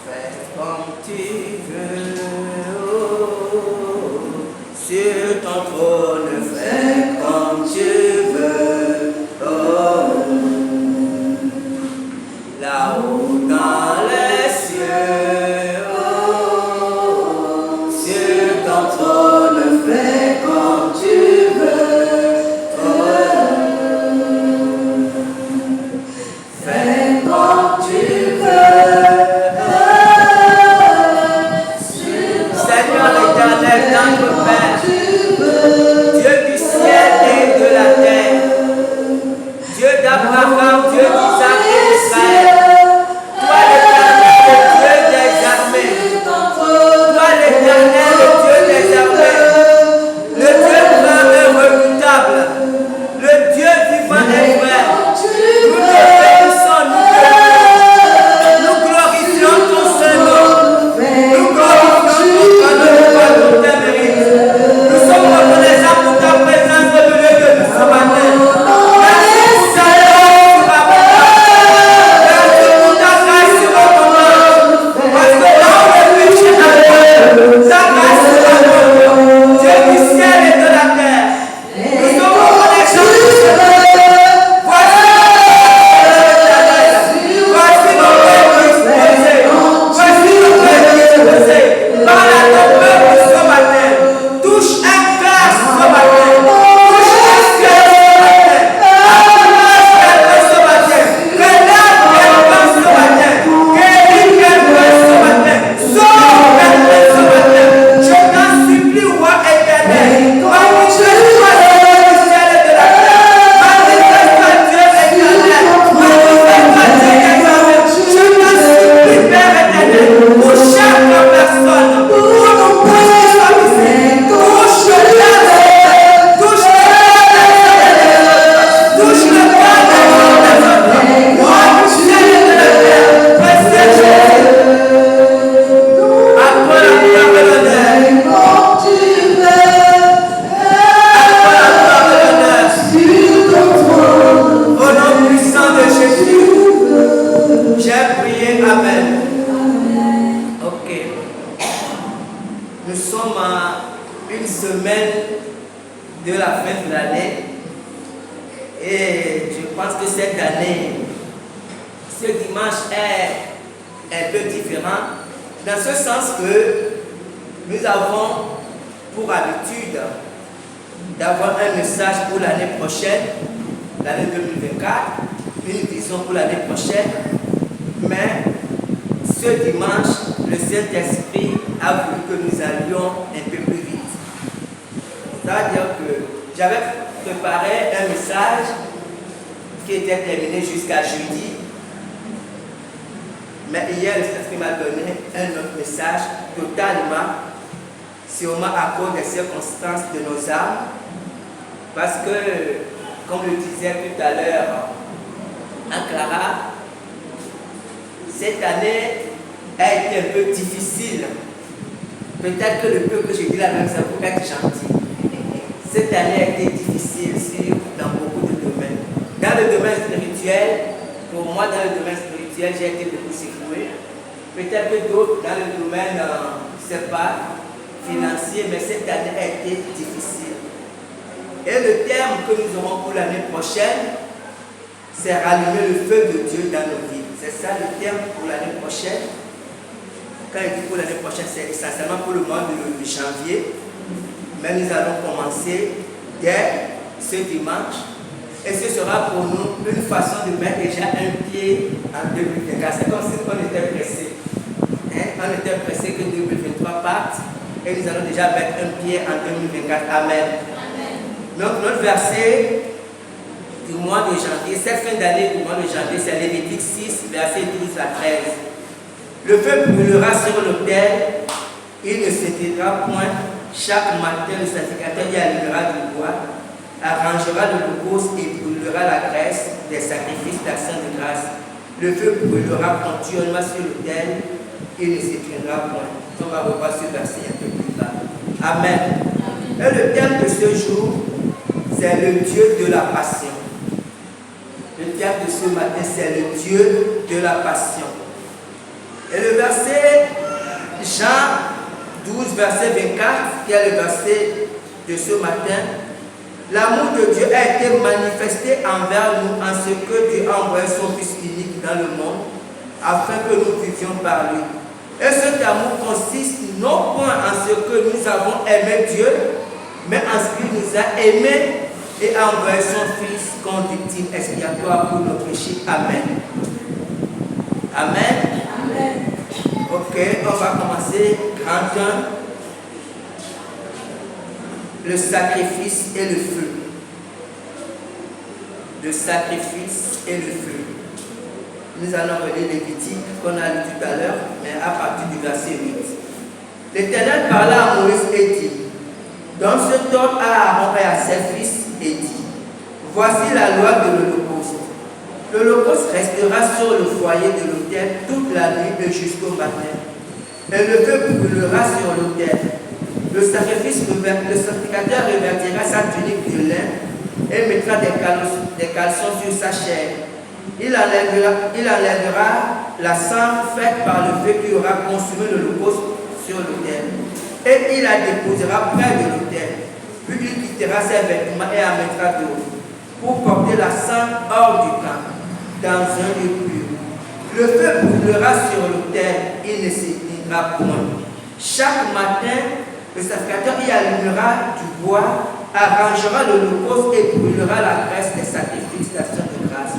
Fais comme tu veux, oh, sur ton trône, fais comme tu veux, oh, là-haut dans les cieux, oh, sur ton trône, fais comme tu veux, oh, fais comme tu veux. Notre Père, Dieu du ciel et de la terre, Dieu d'Abraham, Dieu d'Isaac et d'Israël, toi l'Éternel, le Dieu des armées, toi l'Éternel, le Dieu des armées, le Dieu grand et redoutable, le Dieu vivant et vrai, nous te bénissons, nous glorifions ton Saint-Nom, nous glorifions ton pardon, tes mérites. Nous sommes reconnaissants pour ta présence au milieu de nous ce matin. Merci pour ta grâce sur abondance. Parce que là où le péché abonde, ta grâce sur abondance. Dieu du ciel et de la terre. Nous sommes reconnaissants pour ce voici nos pères disposés. Voici nos pères disposés. Parle à ton peuple ce matin. Touche un cœur ce matin. Touche un cœur ce matin. Relève quelqu'un ce matin. Guéris quelqu'un ce matin. Sauve quelqu'un ce matin. Je t'en supplie, roi éternel. Manifeste-toi Dieu du ciel et de la terre. Manifeste-toi Dieu éternel. Manifeste-toi Dieu éternel. Je t'en supplie, Père éternel, pour chaque personne, pour nos petits familles, touche le cœur, touche le cœur des autres, roi du ciel et de la terre, précieux Jésus, à toi la gloire et l'honneur, au nom puissant de Jésus, j'ai prié, amen. Ok. Nous sommes à une semaine de la fin de l'année et je pense que cette année, ce dimanche est un peu différent dans ce sens que nous avons pour habitude d'avoir un message pour l'année prochaine, l'année 2024, une vision pour l'année prochaine, mais ce dimanche, le Saint-Esprit a voulu que nous allions un peu plus vite. C'est-à-dire que j'avais préparé un message qui était terminé jusqu'à jeudi, mais hier, le Saint-Esprit m'a donné un autre message totalement, sûrement à cause des circonstances de nos âmes, parce que, comme le disait tout à l'heure à Clara, cette année a été un peu difficile. Peut-être que le peu que je dis là même, ça peut être gentil. Cette année a été difficile dans beaucoup de domaines. Dans le domaine spirituel, pour moi, dans le domaine spirituel, j'ai été beaucoup secoué. Peut-être que d'autres, dans le domaine, je ne sais pas, financier, mais cette année a été difficile. Et le terme que nous aurons pour l'année prochaine, c'est rallumer le feu de Dieu dans nos vies. C'est ça le terme pour l'année prochaine. Quand il dit pour l'année prochaine, c'est essentiellement pour le mois de janvier. Mais nous allons commencer dès ce dimanche. Et ce sera pour nous une façon de mettre déjà un pied en 2024. C'est comme si on était pressé. On était pressé que 2023 parte. Et nous allons déjà mettre un pied en 2024. Amen. Donc notre verset du mois de janvier, cette fin d'année du mois de janvier, c'est Lévitique 6, verset 12 à 13. Le feu brûlera sur l'autel, il ne s'éteindra point. Chaque matin, le sacrificateur y allumera du bois, arrangera l'holocauste et brûlera la graisse des sacrifices d'action de grâce. Le feu brûlera continuellement sur l'autel, il ne s'éteindra point. On va revoir ce verset un peu plus bas. Amen. Et le thème de ce jour, c'est le Dieu de la passion. Le thème de ce matin, c'est le Dieu de la passion. Et le verset verset Jean 12, verset 24, qui est le verset de ce matin. L'amour de Dieu a été manifesté envers nous en ce que Dieu a envoyé son Fils unique dans le monde afin que nous vivions par lui. Et cet amour consiste non point en ce que nous avons aimé Dieu, mais en ce qu'il nous a aimés et a envoyé son Fils comme victime expiatoire pour nos péchés. Amen. Amen. Amen. Ok, on va commencer. Grand 1. Le sacrifice et le feu. Le sacrifice et le feu. Nous allons relire Lévitique qu'on a lu tout à l'heure, mais à partir du verset 8. L'Éternel parla à Moïse et dit: donne cet ordre à Aaron et à ses fils et dit: voici la loi de l'Holocauste. L'Holocauste restera sur le foyer de l'autel toute la nuit et jusqu'au matin. Et le feu brûlera sur l'autel. Le sacrificateur revêtira sa tunique de lin et mettra des caleçons sur sa chair. Il enlèvera la cendre faite par le feu qui aura consumé l'Holocauste sur l'autel. Et il la déposera près de l'autel. Puis il quittera ses vêtements et en mettra d'autres pour porter la cendre hors du camp, dans un lieu pur. Le feu brûlera sur l'autel, il ne s'éteindra point. Chaque matin, le sacrificateur y allumera du bois, arrangera l'Holocauste et brûlera la graisse des sacrifices d'action de grâce.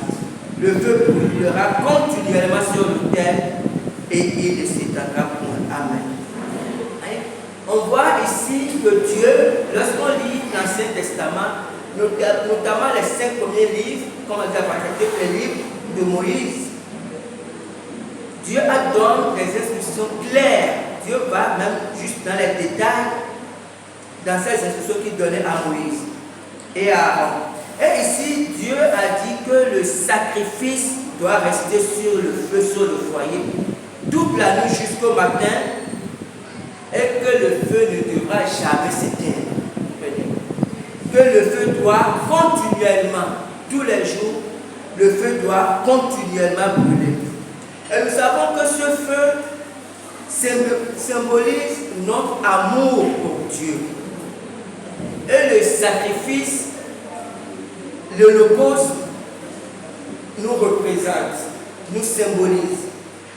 Le feu brûlera continuellement sur l'autel et il ne s'éteindra point. Amen. On voit ici que Dieu, lorsqu'on lit l'Ancien Testament, notamment les 5 premiers livres, comme on dit les livres de Moïse, Dieu donne des instructions claires. Dieu va même juste dans les détails dans ces instructions qu'il donnait à Moïse et à Aaron. Et ici, Dieu a dit que le sacrifice doit rester sur le feu, sur le foyer, toute la nuit jusqu'au matin, et que le feu ne devra jamais s'éteindre. Que le feu doit continuellement, tous les jours, le feu doit continuellement brûler. Et nous savons que ce feu symbolise notre amour pour Dieu. Et le sacrifice, l'Holocauste, nous représente, nous symbolise.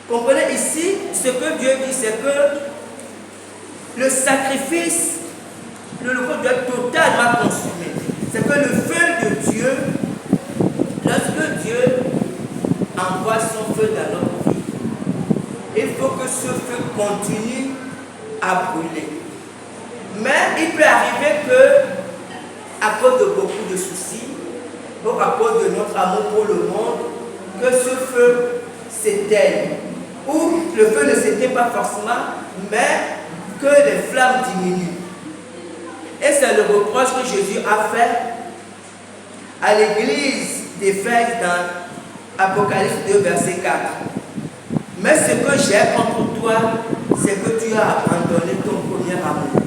Comprenez ici, ce que Dieu dit, c'est que le sacrifice, l'Holocauste doit être totalement consumé. C'est que le feu de Dieu, lorsque Dieu envoie son feu dans notre vie, il faut que ce feu continue à brûler. Mais il peut arriver que, à cause de beaucoup de soucis, ou à cause de notre amour pour le monde, que ce feu s'éteigne. Ou le feu ne s'éteint pas forcément, mais que les flammes diminuent. Et c'est le reproche que Jésus a fait à l'église d'Éphèse dans Apocalypse 2, verset 4. Mais ce que j'ai contre toi, c'est que tu as abandonné ton premier amour.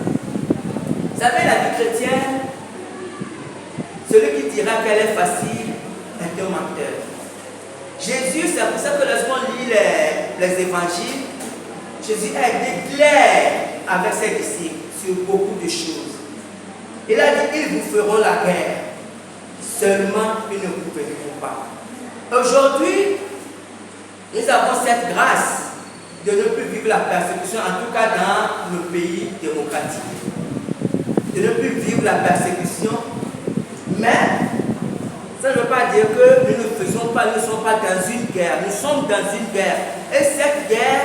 Vous savez, la vie chrétienne, celui qui dira qu'elle est facile est un menteur. Jésus, c'est pour ça que lorsqu'on lit les évangiles, Jésus a été clair avec ses disciples sur beaucoup de choses. Il a dit, ils vous feront la guerre, seulement ils ne vous vaincront pas. Aujourd'hui, nous avons cette grâce de ne plus vivre la persécution, en tout cas dans nos pays démocratiques. De ne plus vivre la persécution, mais ça ne veut pas dire que nous ne faisons pas, nous ne sommes pas dans une guerre. Nous sommes dans une guerre. Et cette guerre,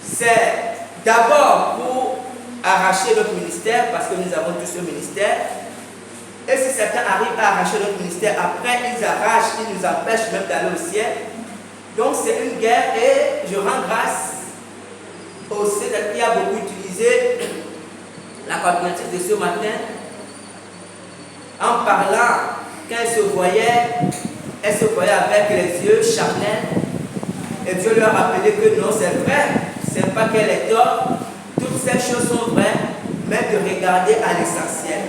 c'est d'abord pour arracher notre ministère, parce que nous avons tous ce ministère. Et si certains arrivent à arracher notre ministère, après ils arrachent, ils nous empêchent même d'aller au ciel. Donc c'est une guerre et je rends grâce au Seigneur qui a beaucoup utilisé la calculatrice de ce matin en parlant quand elle se voyait avec les yeux charnels et Dieu leur a rappelé que non, c'est vrai, c'est pas qu'elle est tort, toutes ces choses sont vraies, mais de regarder à l'essentiel.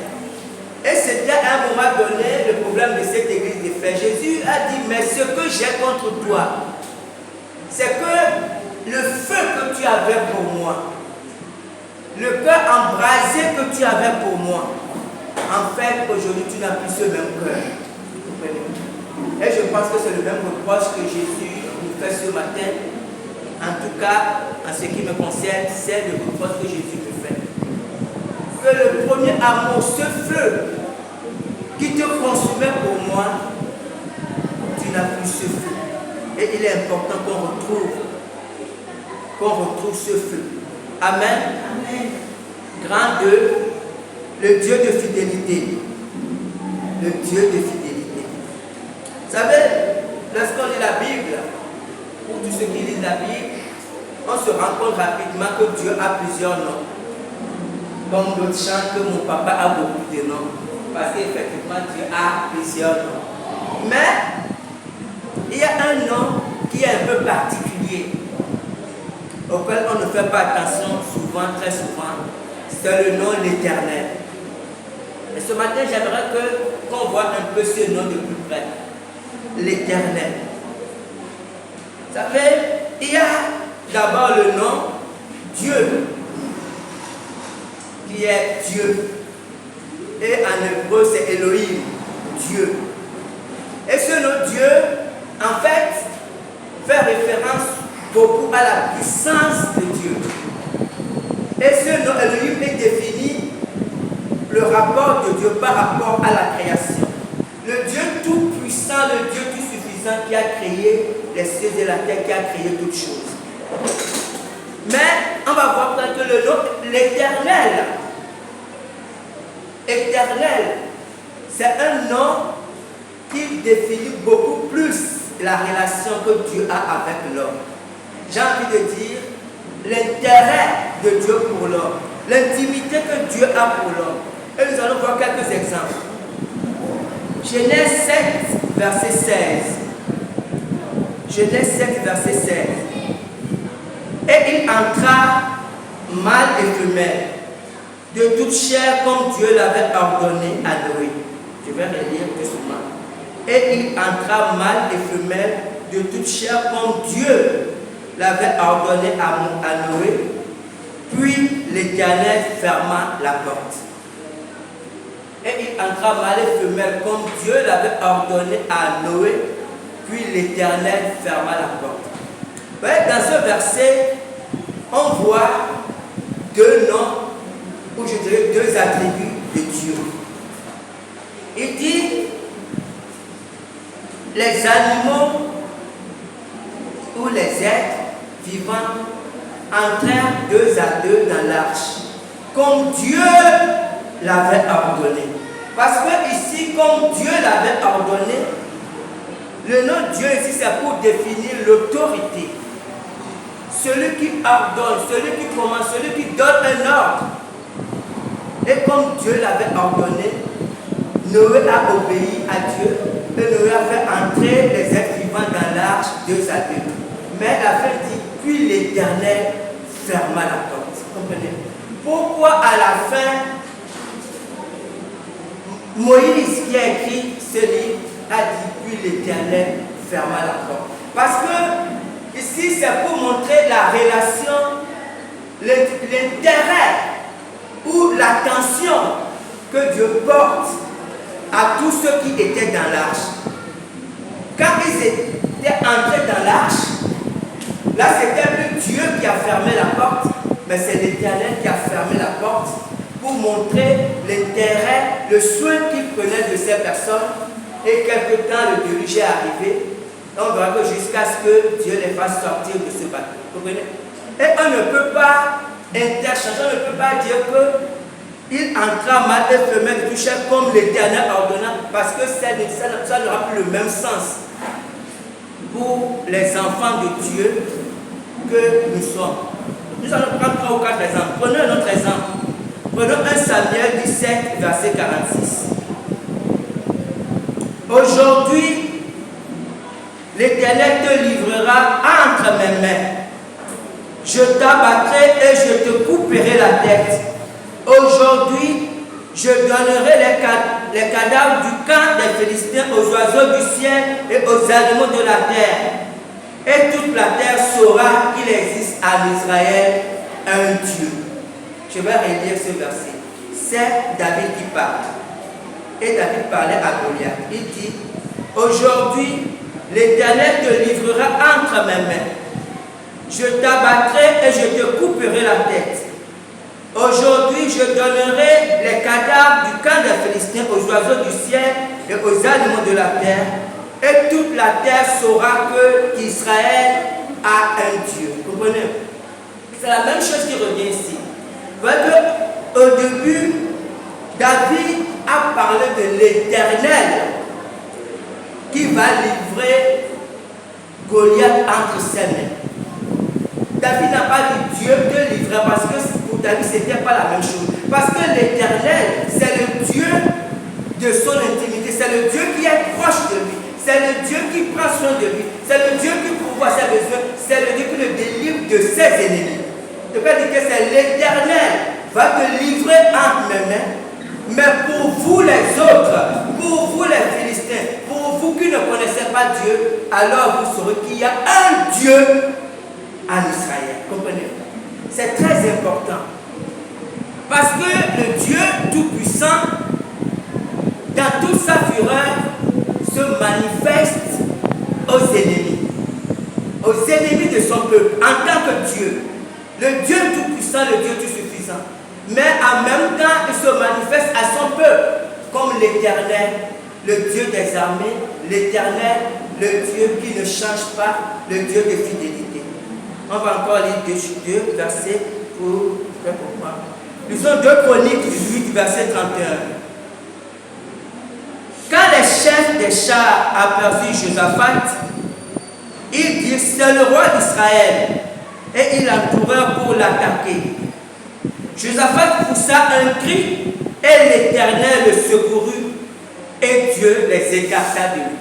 Et c'était à un moment donné le problème de cette église d'Éphèse. Jésus a dit, mais ce que j'ai contre toi, c'est que le feu que tu avais pour moi, le cœur embrasé que tu avais pour moi, en fait, aujourd'hui, tu n'as plus ce même cœur. Et je pense que c'est le même reproche que Jésus nous fait ce matin. En tout cas, en ce qui me concerne, c'est le reproche que Jésus me fait. Que le premier amour, ce feu qui te consumait pour moi, tu n'as plus ce feu. Et il est important qu'on retrouve ce feu. Amen. Amen. Grand 2, le Dieu de fidélité. Le Dieu de fidélité. Vous savez, lorsqu'on lit la Bible, pour tous ceux qui lisent la Bible, on se rend compte rapidement que Dieu a plusieurs noms. Comme l'autre chante que mon papa a beaucoup de noms. Parce qu'effectivement, Dieu a plusieurs noms. Mais, il y a un nom qui est un peu particulier, auquel on ne fait pas attention souvent, très souvent. C'est le nom l'Éternel. Et ce matin, j'aimerais qu'on voit un peu ce nom de plus près. L'Éternel. Vous savez, il y a d'abord le nom Dieu, qui est Dieu. Et en hébreu, c'est Elohim, Dieu. Et ce nom Dieu, en fait, fait référence beaucoup à la puissance de Dieu. Et ce nom Elohim est défini le rapport de Dieu par rapport à la création. Le Dieu tout-puissant, le Dieu tout-suffisant qui a créé les cieux et la terre, qui a créé toutes choses. Mais on va voir que le nom, l'Éternel, Éternel, c'est un nom qui définit beaucoup plus la relation que Dieu a avec l'homme. J'ai envie de dire l'intérêt de Dieu pour l'homme, l'intimité que Dieu a pour l'homme. Et nous allons voir quelques exemples. Genèse 7, verset 16. Genèse 7, verset 16. Et il entra mâle et femelle de toute chair comme Dieu l'avait ordonné à Noé. Je vais relire plus souvent. Et il entra mâle et femelle de toute chair comme Dieu l'avait ordonné à Noé. Puis l'Éternel ferma la porte. Et il entra mâle et femelle comme Dieu l'avait ordonné à Noé. Puis l'Éternel ferma la porte. Dans ce verset, on voit deux noms, ou je dirais deux attributs de Dieu. Il dit les animaux ou les êtres vivants entrèrent deux à deux dans l'arche, comme Dieu l'avait ordonné. Parce que ici, comme Dieu l'avait ordonné, le nom Dieu ici, c'est pour définir l'autorité. Celui qui ordonne, celui qui commande, celui qui donne un ordre. Et comme Dieu l'avait ordonné, Noé a obéi à Dieu et Noé a fait entrer les êtres vivants dans l'arche deux à deux. Mais la fin dit, puis l'Éternel ferma la porte. Vous comprenez? Pourquoi à la fin, Moïse qui a écrit ce livre a dit, puis l'Éternel ferma la porte? Parce que ici, c'est pour montrer la relation, l'intérêt ou l'attention que Dieu porte à tous ceux qui étaient dans l'arche. Quand ils étaient entrés dans l'arche, là c'était plus Dieu qui a fermé la porte, mais c'est l'Éternel qui a fermé la porte pour montrer l'intérêt, le soin qu'il prenait de ces personnes. Et quelque temps, le déluge est arrivé. On verra que jusqu'à ce que Dieu les fasse sortir de ce bateau. Vous comprenez? Et on ne peut pas interchanger, on ne peut pas dire que il entra mâle et femelle de toute chair comme l'Éternel ordonna, parce que ça n'aura plus le même sens pour les enfants de Dieu que nous sommes. Nous allons prendre 3 ou 4 exemples. Prenons un autre exemple. Prenons 1 Samuel 17, verset 46. Aujourd'hui, l'Éternel te livrera entre mes mains. Je t'abattrai et je te couperai la tête. Aujourd'hui, je donnerai les cadavres du camp des Philistins aux oiseaux du ciel et aux animaux de la terre. Et toute la terre saura qu'il existe en Israël un Dieu. Je vais relire ce verset. C'est David qui parle. Et David parlait à Goliath. Il dit, aujourd'hui, l'Éternel te livrera entre mes mains. Je t'abattrai et je te couperai la tête. Aujourd'hui, je donnerai les cadavres du camp des Philistins aux oiseaux du ciel et aux animaux de la terre. Et toute la terre saura que Israël a un Dieu. Vous comprenez? C'est la même chose qui revient ici. Vous voyez qu'au début, David a parlé de l'Éternel qui va livrer Goliath entre ses mains. David n'a pas dit Dieu te livrera parce que pour David ce n'était pas la même chose. Parce que l'Éternel, c'est le Dieu de son intimité, c'est le Dieu qui est proche de lui, c'est le Dieu qui prend soin de lui, c'est le Dieu qui pourvoit ses besoins, c'est le Dieu qui le délivre de ses ennemis. Je peux dire que c'est l'Éternel va te livrer entre mes mains, mais pour vous les autres, pour vous les Philistins, pour vous qui ne connaissez pas Dieu, alors vous saurez qu'il y a un Dieu en Israël. Comprenez? C'est très important. Parce que le Dieu Tout-Puissant, dans toute sa fureur, se manifeste aux ennemis. Aux ennemis de son peuple, en tant que Dieu. Le Dieu Tout-Puissant, le Dieu Tout-Suffisant. Mais en même temps, il se manifeste à son peuple, comme l'Éternel, le Dieu des armées, l'Éternel, le Dieu qui ne change pas, le Dieu de fidélité. On va encore lire deux versets pour comprendre. Lisons 2 Chroniques 18, verset 31. Quand les chefs des chars aperçurent Josaphat, ils dirent, c'est le roi d'Israël, et ils l'entourèrent pour l'attaquer. Josaphat poussa un cri, et l'Éternel le secourut, et Dieu les écarta de lui.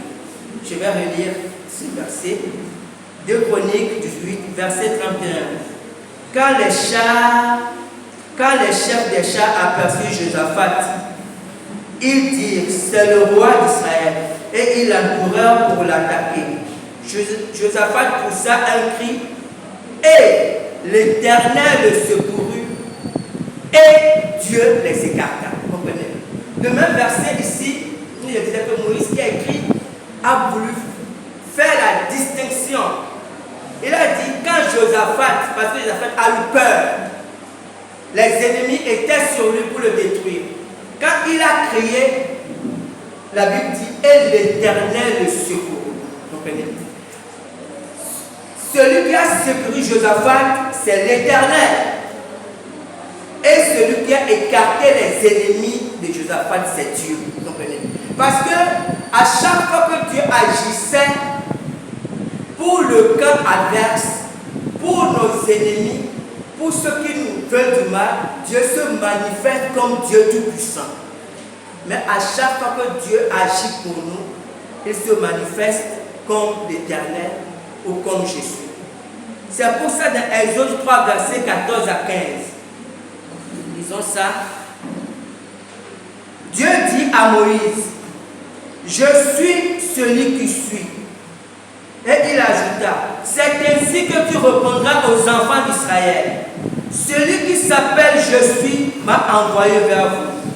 Je vais relire ce verset. 2 Chroniques 18, verset 31. Quand les chefs des chars aperçurent Josaphat, ils dirent, c'est le roi d'Israël, et ils l'entourèrent pour l'attaquer. Josaphat poussa un cri, et l'Éternel le secourut, et Dieu les écarta. Vous comprenez? Le même verset ici, il disait que Moïse qui a écrit a voulu faire la distinction. Il a dit, quand Josaphat, parce que Josaphat a eu peur, les ennemis étaient sur lui pour le détruire. Quand il a crié, la Bible dit, et l'Éternel le secourut. Vous comprenez? Celui qui a secouru Josaphat, c'est l'Éternel. Et celui qui a écarté les ennemis de Josaphat, c'est Dieu. Vous comprenez? Parce que à chaque fois que Dieu agissait pour le camp adverse, pour nos ennemis, pour ceux qui nous veulent du mal, Dieu se manifeste comme Dieu Tout-Puissant. Mais à chaque fois que Dieu agit pour nous, il se manifeste comme l'Éternel ou comme Jésus. C'est pour ça dans Exode 3, versets 14 à 15. Lisons ça. Dieu dit à Moïse, je suis celui qui suis. Et il ajouta, c'est ainsi que tu répondras aux enfants d'Israël. Celui qui s'appelle je suis m'a envoyé vers vous.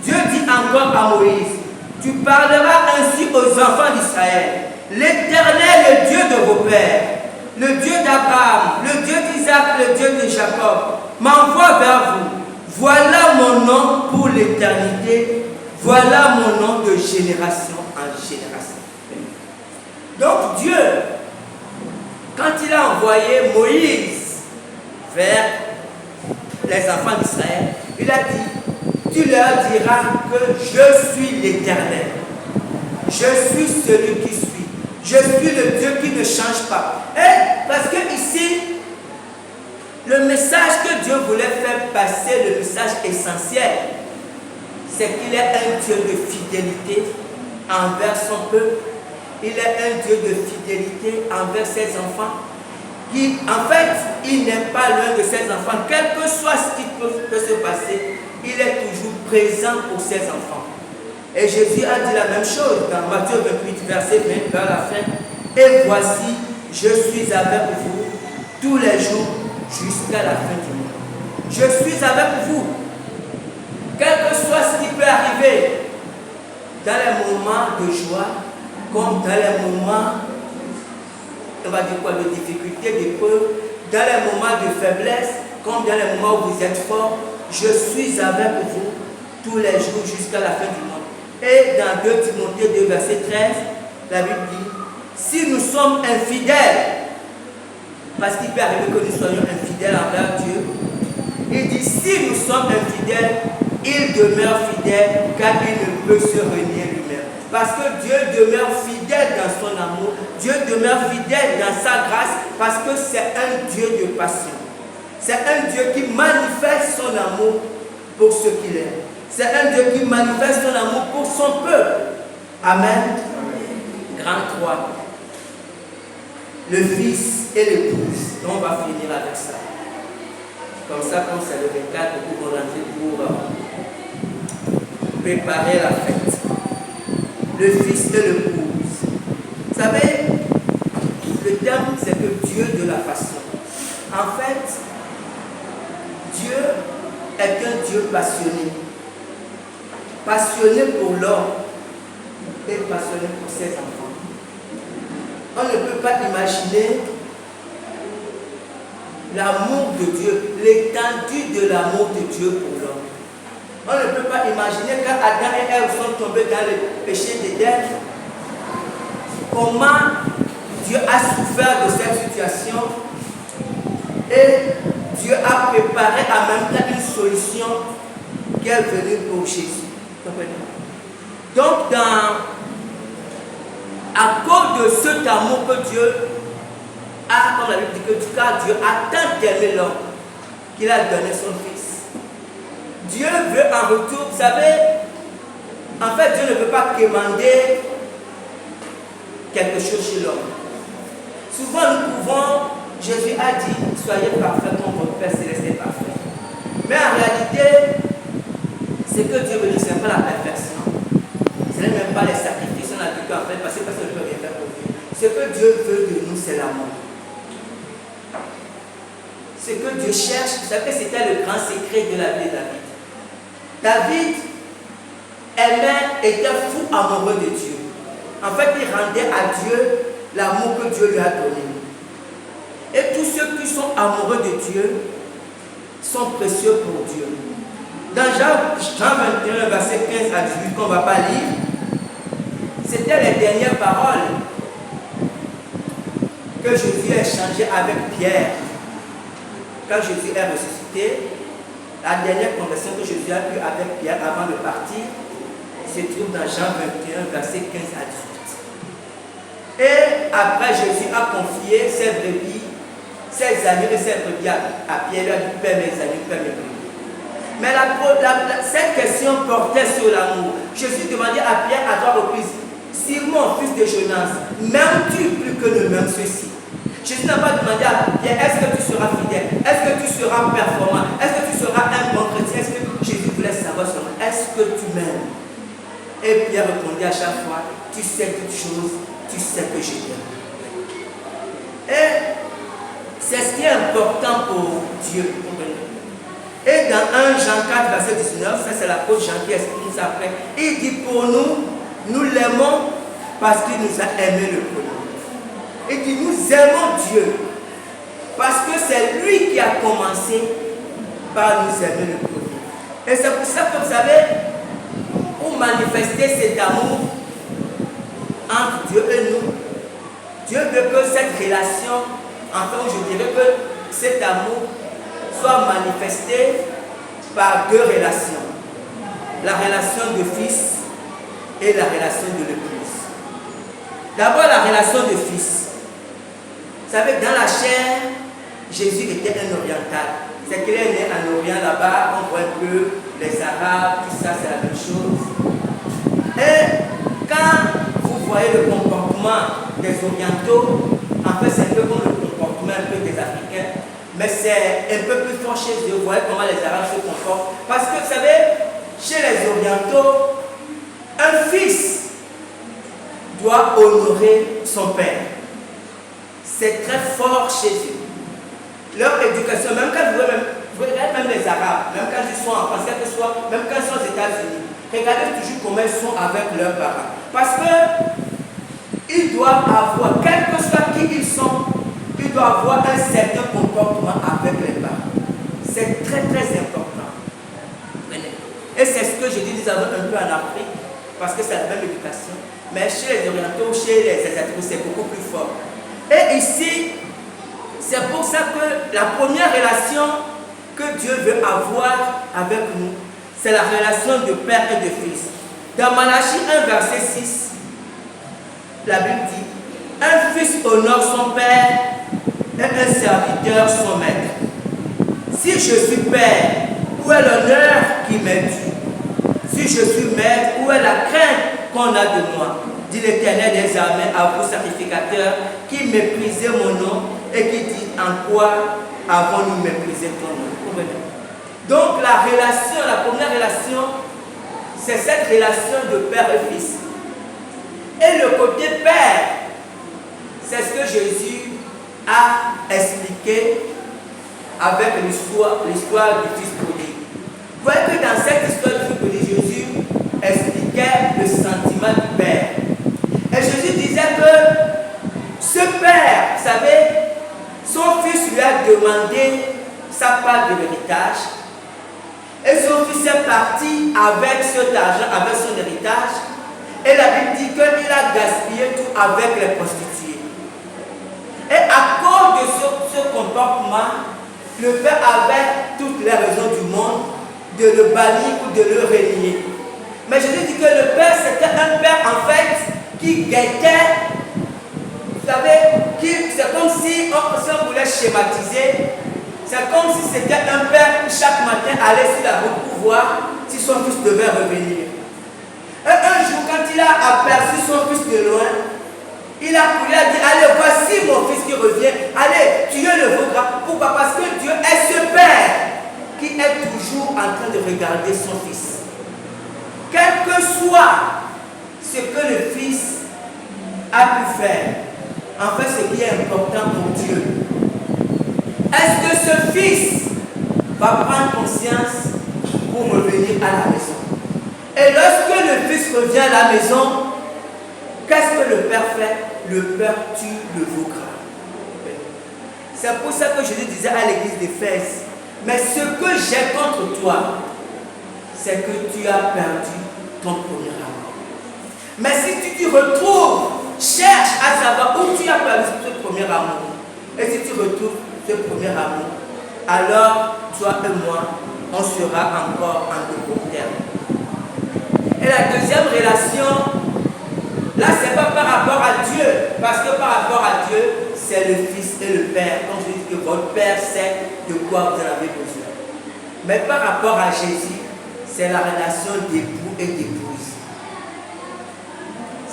Dieu dit encore à Moïse, tu parleras ainsi aux enfants d'Israël. L'Éternel, le Dieu de vos pères, le Dieu d'Abraham, le Dieu d'Isaac, le Dieu de Jacob, m'envoie vers vous. Voilà mon nom pour l'éternité. Voilà mon nom de génération en génération. Donc Dieu, quand il a envoyé Moïse vers les enfants d'Israël, il a dit, tu leur diras que je suis l'Éternel. Je suis celui qui suis. Je suis le Dieu qui ne change pas. Et parce que ici, le message que Dieu voulait faire passer, le message essentiel, c'est qu'il est un Dieu de fidélité envers son peuple. Il est un Dieu de fidélité envers ses enfants. Qui, en fait, il n'est pas l'un de ses enfants. Quel que soit ce qui peut se passer, il est toujours présent pour ses enfants. Et Jésus a dit la même chose dans Matthieu 28, verset 20, vers la fin. Et voici, je suis avec vous tous les jours jusqu'à la fin du monde. Je suis avec vous. Quel que soit ce qui peut arriver, dans les moments de joie, comme dans les moments, on va dire quoi, de difficulté, d'épreuve, dans les moments de faiblesse, comme dans les moments où vous êtes fort, je suis avec vous tous les jours jusqu'à la fin du monde. Et dans 2 Timothée 2, verset 13, la Bible dit, si nous sommes infidèles, parce qu'il peut arriver que nous soyons infidèles envers Dieu, il dit, si nous sommes infidèles, il demeure fidèle car il ne peut se renier lui-même. Parce que Dieu demeure fidèle dans son amour, Dieu demeure fidèle dans sa grâce, parce que c'est un Dieu de passion. C'est un Dieu qui manifeste son amour pour ce qu'il est. C'est un Dieu qui manifeste son amour pour son peuple. Amen. Grand 3. Le fils et l'épouse. On va finir avec ça. Comme ça, comme c'est le 24, nous pouvons rentrer pour préparer la fête. Le fils et l'épouse. Vous savez, le terme, c'est que Dieu de la passion. En fait, Dieu est un Dieu passionné. Passionné pour l'homme et passionné pour ses enfants. On ne peut pas imaginer l'amour de Dieu, l'étendue de l'amour de Dieu pour l'homme. On ne peut pas imaginer quand Adam et Ève sont tombés dans le péché d'Éden, comment Dieu a souffert de cette situation et Dieu a préparé en même temps une solution qui est venue pour Jésus. Donc, à cause de cet amour que Dieu a, comme la Bible dit que car Dieu a tant aimé l'homme qu'il a donné son Fils. Dieu veut en retour, vous savez, en fait, Dieu ne veut pas commander quelque chose chez l'homme. Souvent, nous pouvons, Jésus a dit, soyez parfaits comme votre Père Céleste est parfait. Mais en réalité, ce que Dieu veut dire, ce n'est pas la perfection. Ce n'est même pas les sacrifices, on a dit qu'en fait, parce que personne ne peut rien faire pour Dieu. Ce que Dieu veut de nous, c'est l'amour. Ce que Dieu cherche, vous savez, c'était le grand secret de la vie de David. David était fou amoureux de Dieu. En fait, il rendait à Dieu l'amour que Dieu lui a donné. Et tous ceux qui sont amoureux de Dieu sont précieux pour Dieu. Dans Jean 21, verset 15 à 18, qu'on ne va pas lire, c'était les dernières paroles que Jésus a échangées avec Pierre. Quand Jésus est ressuscité, la dernière conversation que Jésus a eue avec Pierre avant de partir se trouve dans Jean 21, verset 15 à 18. Et après, Jésus a confié ses brebis, ses agneaux et ses brebis à Pierre. Il a dit, Père mes agneaux, Père mes brebis. Mais cette question portait sur l'amour. Jésus demandait à Pierre à 3 reprises, Simon, fils de Jonas, m'aimes-tu plus que ne m'aime ceci? Jésus n'a pas demandé à Pierre, est-ce que tu seras fidèle? Est-ce que tu seras performant? Est-ce que tu seras un bon chrétien? Est-ce que Jésus voulait savoir seulement, est-ce que tu m'aimes? Et Pierre répondait à chaque fois, tu sais toutes choses, tu sais que je t'aime. Et c'est ce qui est important pour Dieu. Et dans 1 Jean 4, verset 19, ça c'est l'apôtre Jean qui explique ça après, il dit pour nous, nous l'aimons parce qu'il nous a aimé le premier. Il dit nous aimons Dieu parce que c'est lui qui a commencé par nous aimer le premier. Et c'est pour ça que vous savez, pour manifester cet amour entre Dieu et nous, Dieu veut que cette relation, enfin je dirais que cet amour soit manifesté par 2 relations. La relation de fils et la relation de l'épouse. D'abord la relation de fils. Vous savez, dans la chair, Jésus était un oriental. C'est qu'il est né en Orient là-bas, on voit un peu les Arabes, tout ça, c'est la même chose. Et quand vous voyez le comportement des Orientaux, en fait c'est un peu comme le comportement un peu des Africains. Mais c'est un peu plus fort chez eux. Vous voyez comment les Arabes se comportent. Parce que vous savez, chez les Orientaux, un fils doit honorer son père. c'est très fort chez eux. Leur éducation, même quand vous regardez même les Arabes, même quand ils sont en France, quel que soit, même quand ils sont aux États-Unis, regardez toujours comment ils sont avec leurs parents. Parce que ils doivent avoir, quel que soit qui ils sont, ils doivent avoir un certain comportement avec les parents. C'est très très important. Et c'est ce que je dis, nous avons un peu en Afrique, parce que c'est la même éducation. Mais chez les Orientaux, chez les Asiatiques, c'est beaucoup plus fort. Et ici, c'est pour ça que la première relation que Dieu veut avoir avec nous, c'est la relation de père et de fils. Dans Malachie 1, verset 6, la Bible dit, un fils honore son père et un serviteur son maître. Si je suis père, où est l'honneur qui m'est dû? Si je suis maître, où est la crainte qu'on a de moi? Dit l'Éternel des armées à vous sacrificateurs qui méprisez mon nom et qui dit en quoi avons-nous méprisé ton nom? Donc la relation, la première relation, c'est cette relation de père et fils. Et le côté père, c'est ce que Jésus a expliqué avec l'histoire du fils prodigue. Vous voyez que dans cette histoire du fils prodigue, Jésus expliquait le sentiment du père. Et Jésus disait que ce père, vous savez, son fils lui a demandé sa part de l'héritage. Et son fils est parti avec cet argent, avec son héritage. Et la Bible dit qu'il a gaspillé tout avec les prostituées. Et à cause de ce comportement, le père avait toutes les raisons du monde de le bannir ou de le renier. Mais je dis que le père, c'était un père en fait qui guettait, vous savez, c'est comme si on voulait schématiser, c'est comme si c'était un père qui chaque matin allait sur la route pour voir si son fils devait revenir. Et un jour, quand il a aperçu son fils de loin, il a couru, il a dit, allez, voici mon fils qui revient, allez, tuez le vôtre. Pourquoi? Parce que Dieu est ce père qui est toujours en train de regarder son fils. Quel que soit ce que le fils a pu faire, en fait, ce qui est important pour Dieu, est-ce que ce fils va prendre conscience pour revenir à la maison? Et lorsque le fils revient à la maison, qu'est-ce que le père fait? Le père tue le veau gras. C'est pour ça que je lui disais à l'église d'Éphèse, mais ce que j'ai contre toi, c'est que tu as perdu ton premier amour. Mais si tu te retrouves, cherche à savoir où tu as perdu ce premier amour. Et si tu retrouves ce premier amour, alors toi et moi, on sera encore en de bons termes. Et la deuxième relation, là, ce n'est pas par rapport à Dieu, parce que par rapport à Dieu, c'est le Fils et le Père. Donc je dis que votre Père sait de quoi vous en avez besoin. Mais par rapport à Jésus, c'est la relation d'époux et d'épouse.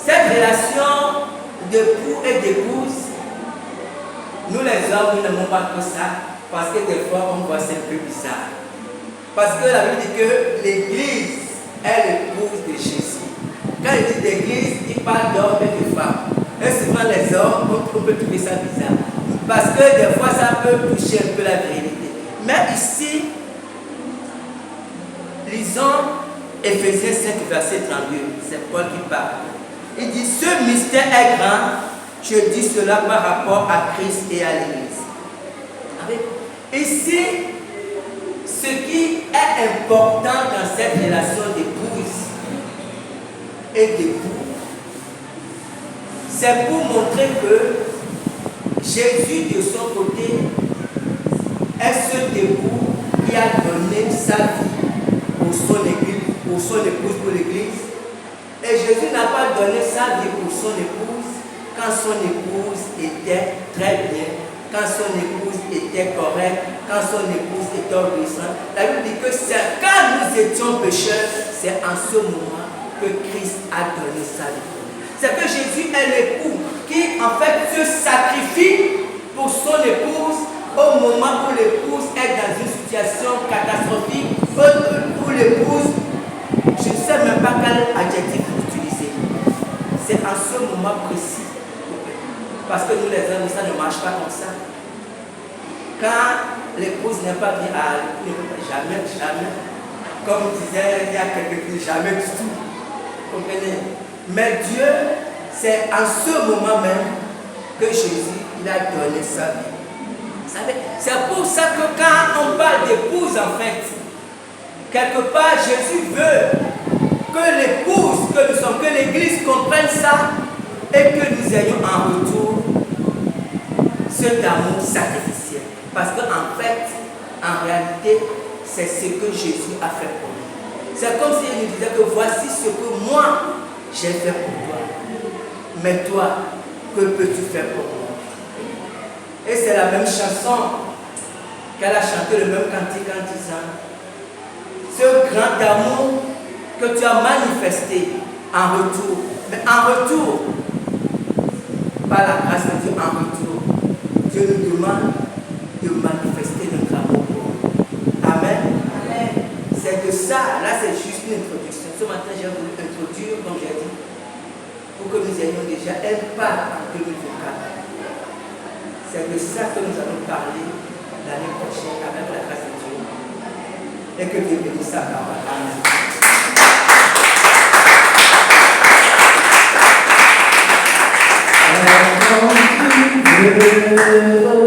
Cette relation d'époux et d'épouse, nous les hommes, nous n'aimons pas que ça, parce que des fois, on voit c'est un peu bizarre. Parce que la Bible dit que l'Église est l'épouse de Jésus. Quand il dit d'église, il parle d'hommes et de femmes. Et souvent les hommes, on peut trouver ça bizarre. Parce que des fois, ça peut toucher un peu la virilité. Mais ici, lisons Éphésiens 5, verset 32. C'est Paul qui parle. Il dit, ce mystère est grand. Je dis cela par rapport à Christ et à l'Église. Ici, ce qui est important dans cette relation d'épouse et d'époux, c'est pour montrer que Jésus de son côté est ce époux qui a donné sa vie pour son église, pour son épouse, pour l'église. Et Jésus n'a pas donné sa vie pour son épouse quand son épouse était très bien, quand son épouse était correcte, quand son épouse était obéissante. La Bible dit que c'est quand nous étions pécheurs, c'est en ce moment que Christ a donné sa vie. C'est que Jésus est l'époux qui en fait se sacrifie pour son épouse au moment où l'épouse est dans une situation catastrophique, où l'épouse, je ne sais même pas quel adjectif utiliser. C'est en ce moment précis. Parce que nous les hommes, ça ne marche pas comme ça. Quand l'épouse n'est pas bien à l'époux, jamais, jamais. Comme disait il y a quelques jours, jamais du tout. Comprenez? Mais Dieu, c'est en ce moment même que Jésus, il a donné sa vie. C'est pour ça que quand on parle d'épouse, en fait, quelque part, Jésus veut que l'épouse que nous sommes, que l'Église comprenne ça et que nous ayons en retour cet amour sacrificiel. Parce qu'en fait, en réalité, c'est ce que Jésus a fait pour nous. C'est comme s'il nous disait que voici ce que moi j'ai fait pour toi. Mais toi, que peux-tu faire pour moi? Et c'est la même chanson qu'elle a chanté, le même cantique en disant: ce grand amour que tu as manifesté en retour, mais en retour, par la grâce de Dieu, en retour, Dieu nous demande de manifester notre amour pour nous. Amen. Amen. C'est de ça, là c'est juste une introduction. Ce matin j'ai voulu introduire, comme j'ai dit, pour que nous ayons déjà un pas en 2024. C'est de ça que nous allons parler l'année prochaine avec la grâce de Dieu. Et que Dieu bénisse sa parole. Amen. I want to